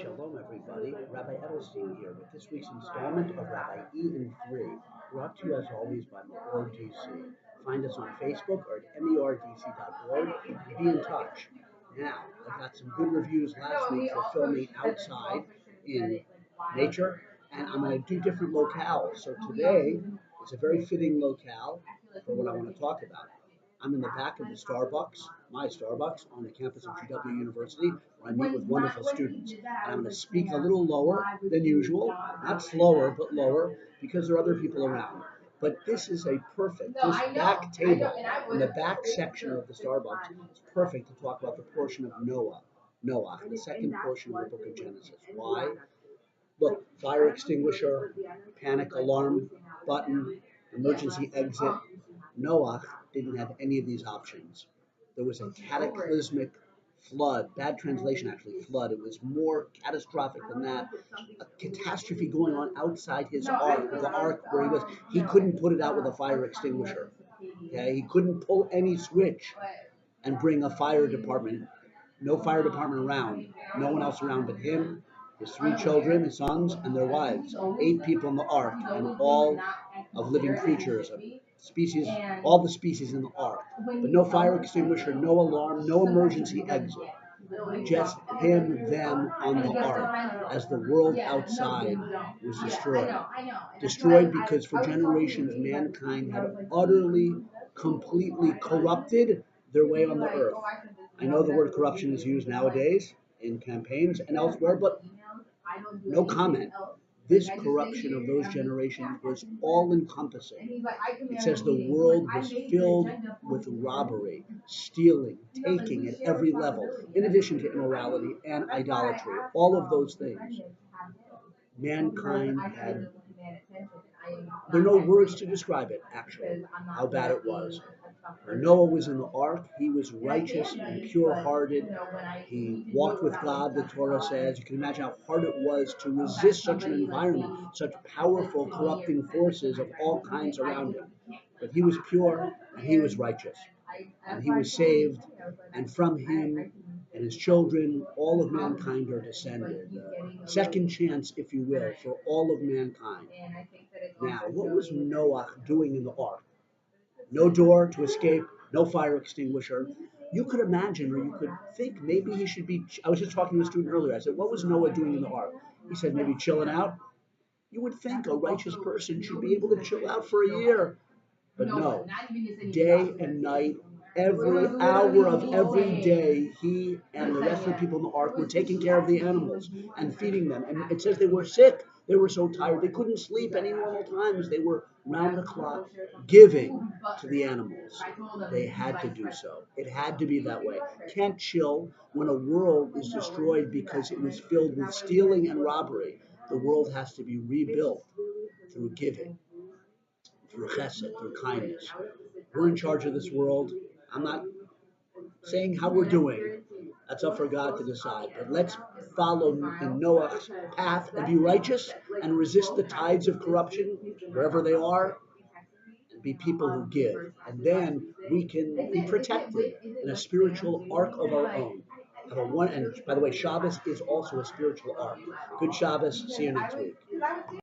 Shalom, everybody. Rabbi Edelstein here with this week's installment of Rabbi E in 3, brought to you as always by MEOR DC. Find us on Facebook or at MEORDC.org and be in touch. Now, I got some good reviews last week for filming outside in nature, and I'm going to do different locales. So today is a very fitting locale for what I want to talk about. I'm in the back of the Starbucks, my Starbucks, on the campus of GW University, where I meet with wonderful students. And I'm going to speak a little lower than usual, not slower, but lower, because there are other people around. But this is this back table in the back section of the Starbucks is perfect to talk about the portion of Noach, the second portion of the book of Genesis. Why? Look, fire extinguisher, panic alarm button, emergency exit. Noach didn't have any of these options. There was a cataclysmic flood, bad translation actually, flood. It was more catastrophic than that. A catastrophe going on outside his ark, the ark where he was. He couldn't put it out with a fire extinguisher. Okay? He couldn't pull any switch and bring a fire department. No fire department around. No one else around but him, his 3 children, his sons, and their wives. 8 people in the ark, and all of living creatures, of species, all the species in the ark. But no fire extinguisher, no alarm, no emergency exit. Just him, them on the ark as the world outside was destroyed. Destroyed because for generations mankind had utterly, completely corrupted their way on the earth. I know the word corruption is used nowadays in campaigns and elsewhere, but no comment. This corruption of those generations was all-encompassing. It says the world was filled with robbery, stealing, taking at every level, in addition to immorality and idolatry, all of those things. Mankind had, there are no words to describe it, actually, how bad it was. When Noah was in the ark, he was righteous and pure-hearted. He walked with God, the Torah says. You can imagine how hard it was to resist such an environment, such powerful, corrupting forces of all kinds around him. But he was pure and he was righteous. And he was saved, and from him and his children, all of mankind are descended. Second chance, if you will, for all of mankind. Now, what was Noah doing in the ark? No door to escape, no fire extinguisher. You could imagine, or you could think, maybe he should be. I was just talking to a student earlier. I said, what was Noah doing in the ark? He said, maybe chilling out. You would think a righteous person should be able to chill out for a year. But no, day and night, every hour of every day, he and the rest of the people in the ark were taking care of the animals and feeding them. And it says they were sick. They were so tired. They couldn't sleep any normal times. They were round the clock giving to the animals. They had to do so. It had to be that way. Can't chill when a world is destroyed because it was filled with stealing and robbery. The world has to be rebuilt through giving, through chesed, through kindness. We're in charge of this world. I'm not saying how we're doing. That's up for God to decide. But let's follow in Noah's path and be righteous and resist the tides of corruption wherever they are and be people who give. And then we can be protected in a spiritual ark of our own. And by the way, Shabbos is also a spiritual ark. Good Shabbos. See you next week.